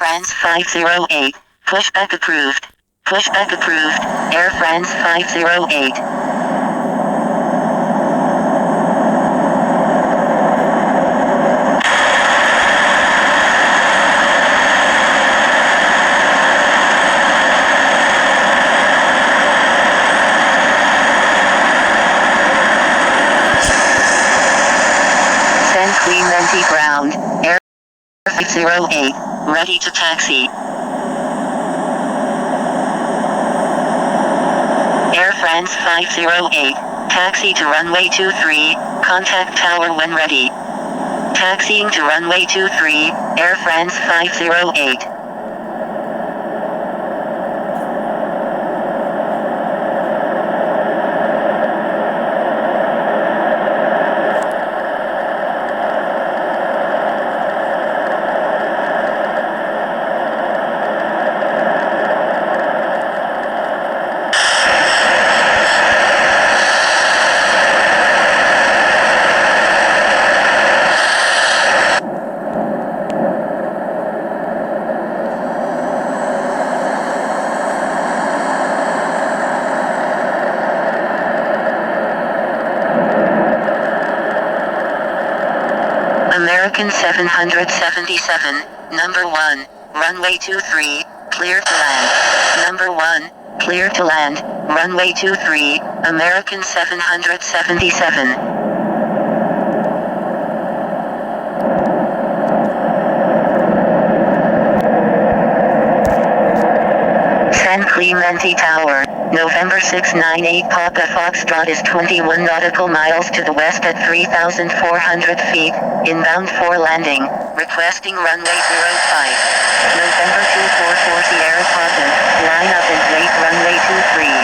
France 508. Pushback approved. Pushback approved. Air France 508. Send Clemente ground. Air 508. Ready to taxi. Air France 508. Taxi to runway 23. Contact tower when ready. Taxiing to runway 23. Air France 508. American 777, number 1, runway 23, clear to land. Number 1, clear to land, runway 23, American 777. San Clemente Tower, November 698 Papa Foxtrot is 21 nautical miles to the west at 3,400 feet, inbound for landing, requesting runway 05. November 2440 Sierra Papa, line up and wait runway 23.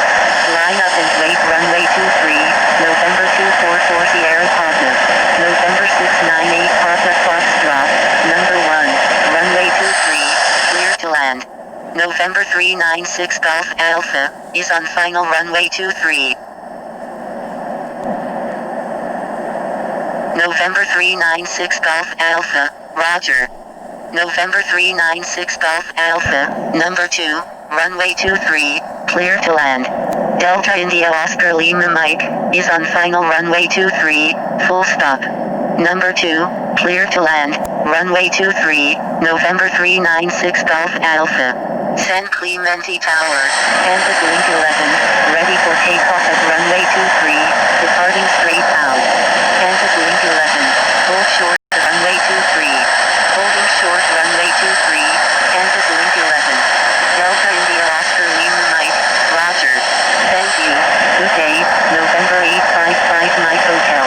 Line up and wait runway 23, November 2440 Sierra Papa. November 698 Papa Foxtrot, number 1, runway 23, clear to land. November 396 Golf Alpha, is on final runway 23. November 396 Golf Alpha, roger. November 396 Golf Alpha, number 2, runway 23, clear to land. Delta India Oscar Lima Mike, is on final runway 23, full stop. Number 2, clear to land, runway 23, November 396 Golf Alpha. San Clemente Tower, Kansas Link 11, ready for takeoff at runway 23, departing straight out. Kansas Link 11, hold short runway 23, holding short runway 23, Kansas Link 11. Delta India Oscar Lima Mike, roger. Thank you, good day, November 855 Mike Hotel.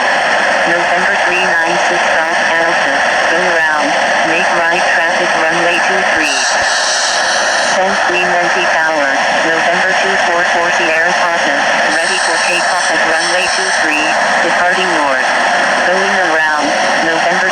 November 396 Golf Alpha, go round, make right traffic runway 23. San Clemente Tower, November 2440 Sierra Papa, ready for takeoff at runway 23, departing north. Going around, November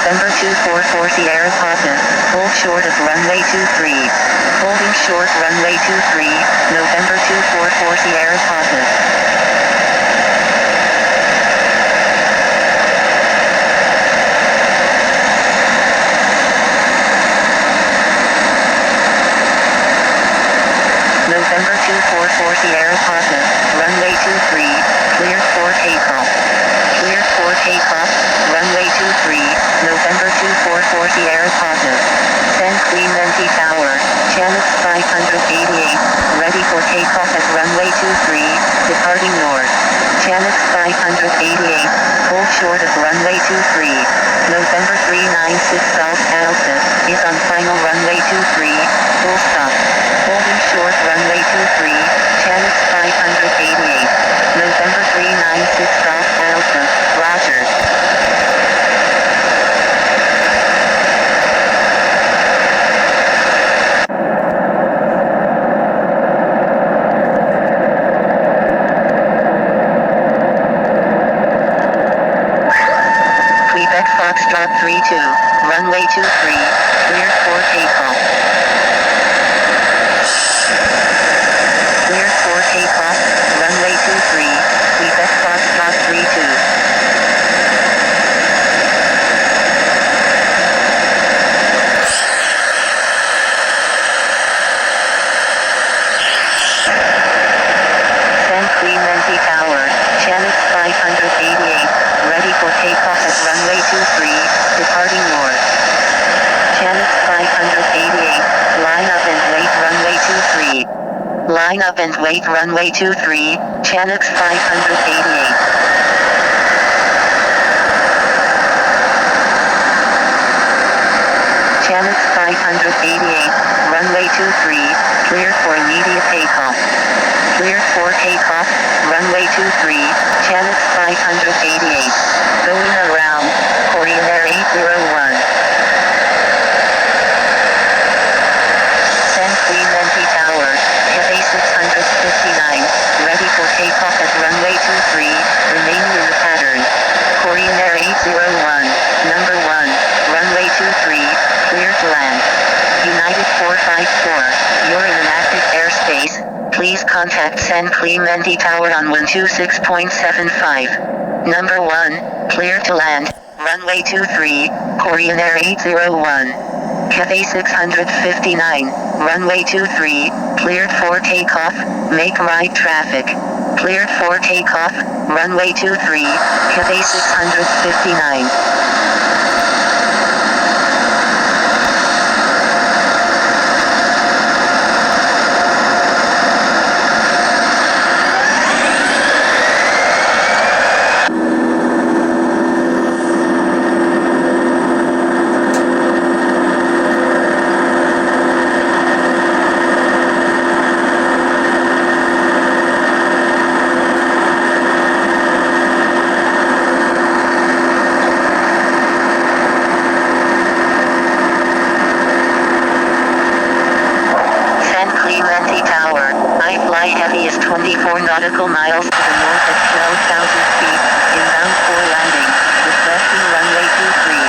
November 244 Sierra Papa, hold short of runway 23. Holding short runway 23, November 244 Sierra Papa. November 244 Sierra Papa, runway 23, cleared for takeoff. Cleared for takeoff, runway 23, November 244 Sierra Papa. San Clemente Tower, Channel 588, ready for takeoff at runway 23, departing north. Channel 588, hold short of runway 23. November 396 Golf Alpha, is on final runway 23, full stop. Holding short runway 23, Channel 588. November 396 Golf Alpha, roger. Quebec Foxtrot 32, runway 23, cleared for takeoff. Cleared for takeoff, runway 23, Quebec Foxtrot 32. San Clemente Tower, Channel 588, ready for takeoff at runway 23, departing north. Channel 588, line up and wait runway 23. Line up and wait runway 23, Channel 588. Channel 588, runway 23, cleared for immediate takeoff. Cleared for takeoff, runway 23, Channel 588. Going around, Korean Air 801. San Clemente Tower, Cathay 659, ready for takeoff at runway 23, remaining in the pattern. Korean Air 801, number 1, runway 23, clear to land. United 454, you're in an active airspace, please contact San Clemente Tower on 126.75. Number 1, clear to land, runway 23, Korean Air 801. Cathay 659, runway 23, cleared for takeoff, make right traffic. Cleared for takeoff, runway 23, Cathay 659. Clemente Tower, I fly heavy is 24 nautical miles to the north at 12,000 feet, inbound for landing, requesting runway 23.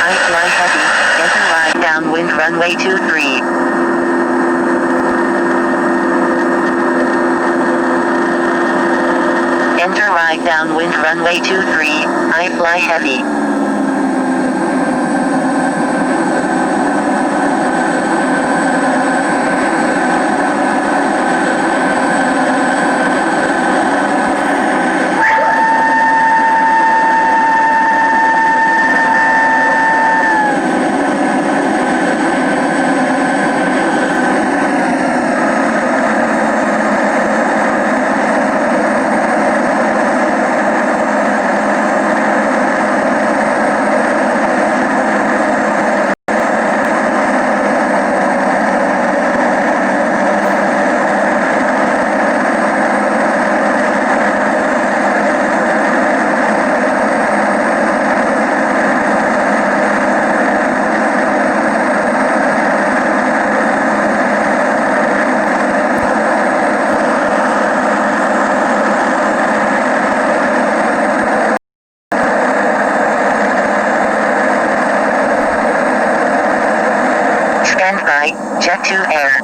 I fly heavy, enter right downwind runway 23. Enter right downwind runway 23, I fly heavy. Stand by, jet to air.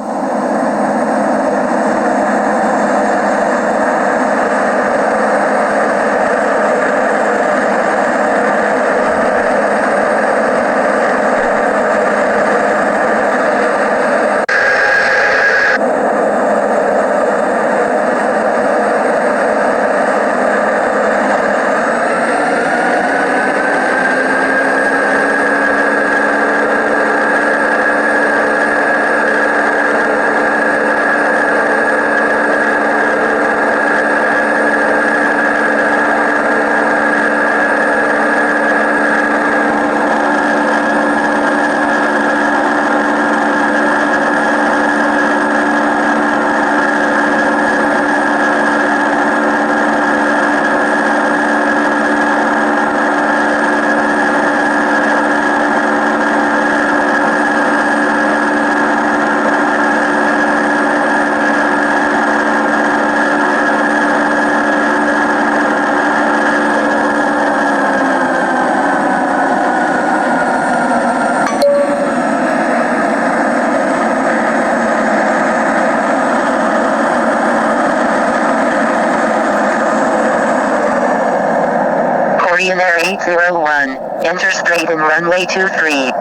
Korean Air 801, enter straight in runway 23.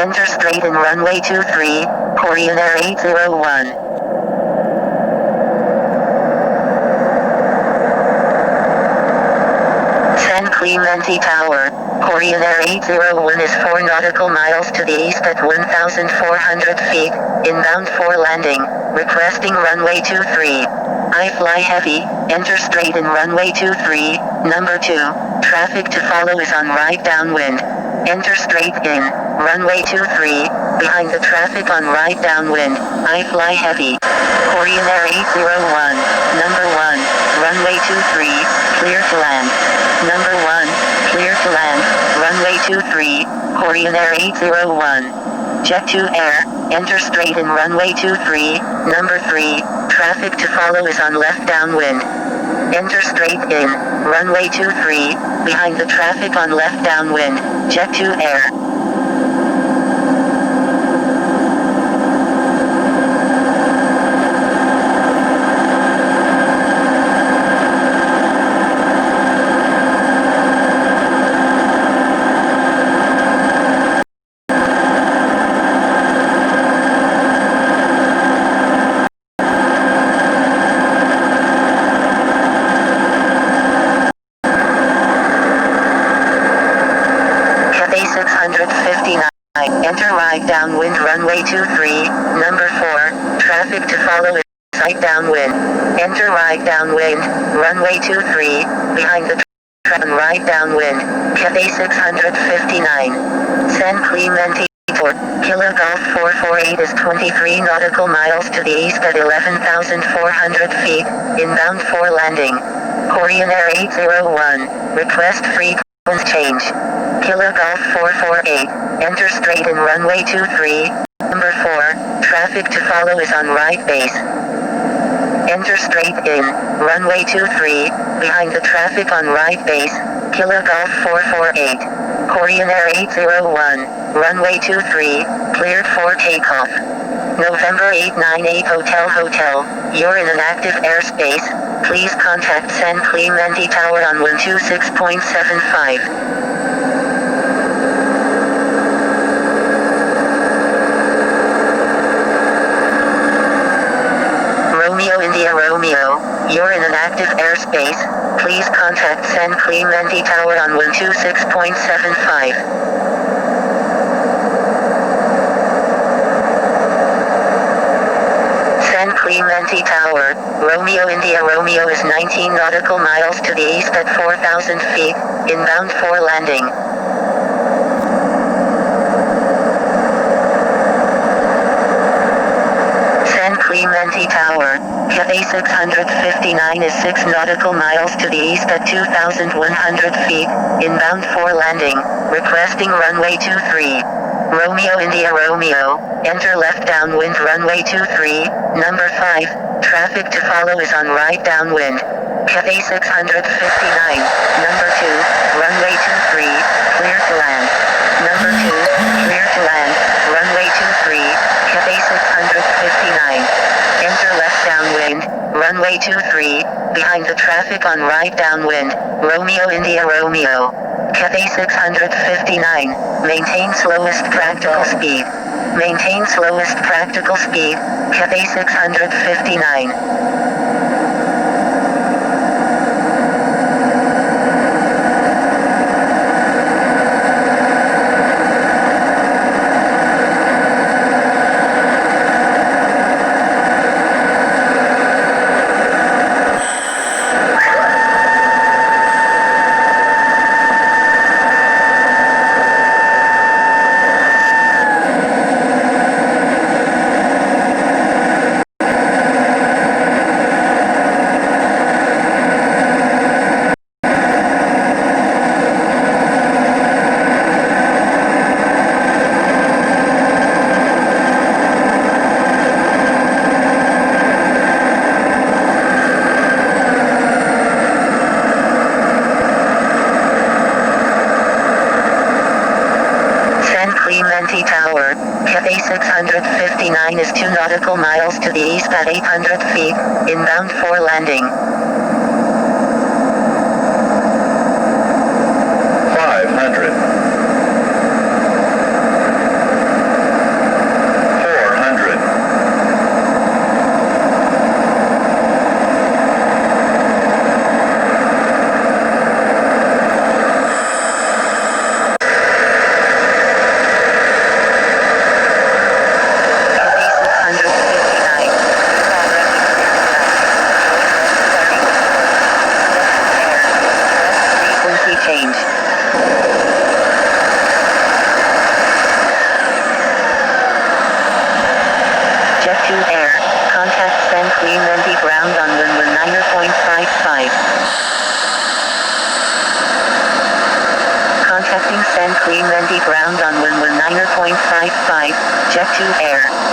Enter straight in runway 23, Korean Air 801. San Clemente Tower, Korean Air 801 is 4 nautical miles to the east at 1,400 feet, inbound for landing, requesting runway 23. I fly heavy, enter straight in runway 23, number 2, traffic to follow is on right downwind. Enter straight in, runway 23, behind the traffic on right downwind, I fly heavy. Korean Air 801, number 1, runway 23, clear to land. Number 1, clear to land, runway 23, Korean Air 801. Jet to air, enter straight in runway 23, number 3, traffic to follow is on left downwind. Enter straight in, runway 23, behind the traffic on left downwind, jet to air. Cathay 659, enter right downwind runway 23, number 4, traffic to follow is right downwind. Enter right downwind, runway 23, behind the track on right downwind, Cathay 659. San Clemente Port, Kilo Golf 448 is 23 nautical miles to the east at 11,400 feet, inbound for landing. Korean Air 801, request frequency change. Kilo Golf 448, enter straight in runway 23, number 4, traffic to follow is on right base. Enter straight in, runway 23, behind the traffic on right base, Kilo Golf 448. Korean Air 801, runway 23, cleared for takeoff. November 898 Hotel, you're in an active airspace, please contact San Clemente Tower on 126.75. Romeo India Romeo, you're in an active airspace, please contact San Clemente Tower on 126.75. San Clemente Tower, Romeo India Romeo is 19 nautical miles to the east at 4,000 feet, inbound for landing. San Clemente Tower, Cathay 659 is 6 nautical miles to the east at 2,100 feet, inbound for landing, requesting runway 23. Romeo India Romeo, enter left downwind runway 23, number 5, traffic to follow is on right downwind. Cathay 659, number 2, runway 23, clear to land. Number 2, clear to land, runway 23. behind the traffic on right downwind. Romeo India Romeo. Cathay 659. Maintain slowest practical speed. Maintain slowest practical speed. Cathay 659. Tower. Cathay 659 is 2 nautical miles to the east at 800 feet, inbound for landing. 500. 400. change. Jet 2 Air. Contact San Clemente ground on runway 9.55. Contacting San Clemente ground on runway 9.55. Jet 2 Air.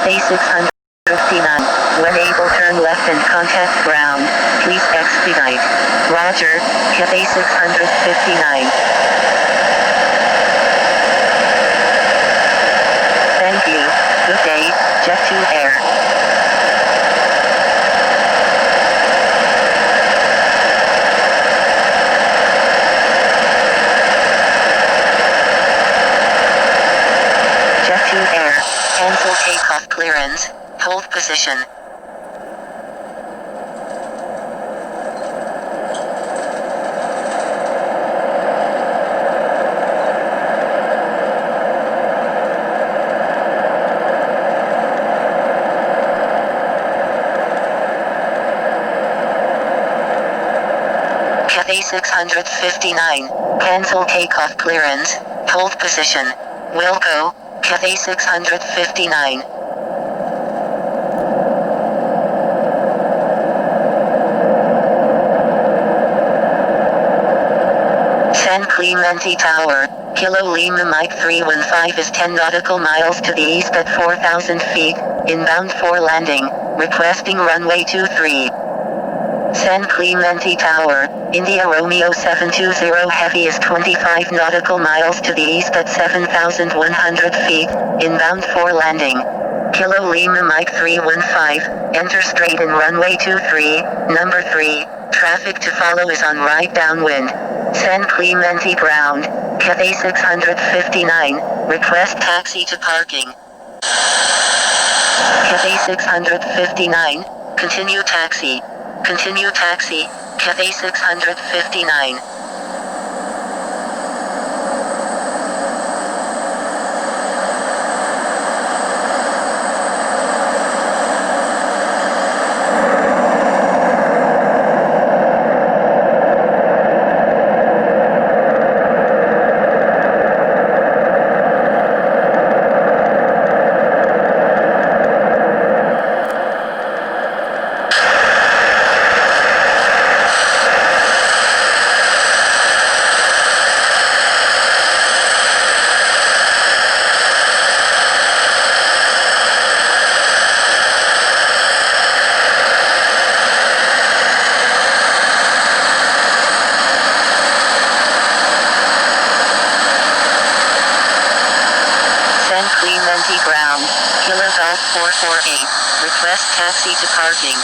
Cathay 659. When able, turn left and contact ground. Please expedite. Roger, Cathay 659. Thank you. Good day, Jet 2 Air. Jet 2 Air. Cancel takeoff clearance. Hold position. Cathay 659. Cancel takeoff clearance. Hold position. Will go. Cathay 659. San Clemente Tower, Kilo Lima Mike 315 is 10 nautical miles to the east at 4,000 feet, inbound for landing, requesting runway 23. San Clemente Tower, India Romeo 720 Heavy is 25 nautical miles to the east at 7,100 feet, inbound for landing. Kilo Lima Mike 315, enter straight in runway 23, number 3, traffic to follow is on right downwind. San Clemente ground, Cathay 659, request taxi to parking. Cathay 659, continue taxi. Continue taxi, Cathay 659. 448. Request taxi to parking.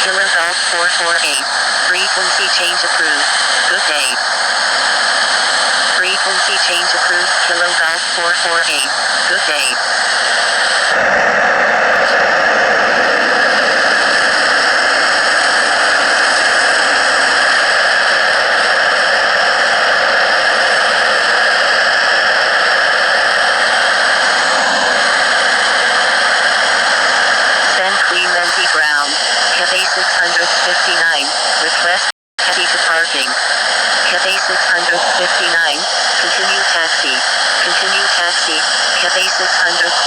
Kilo Golf 448. Frequency change approved. Good day. Frequency change approved. Kilo Golf 448. Good day. San Clemente Brown. Cafe 659. Request taxi to parking. Cafe 659. Continue taxi. Continue taxi. Cafe 659.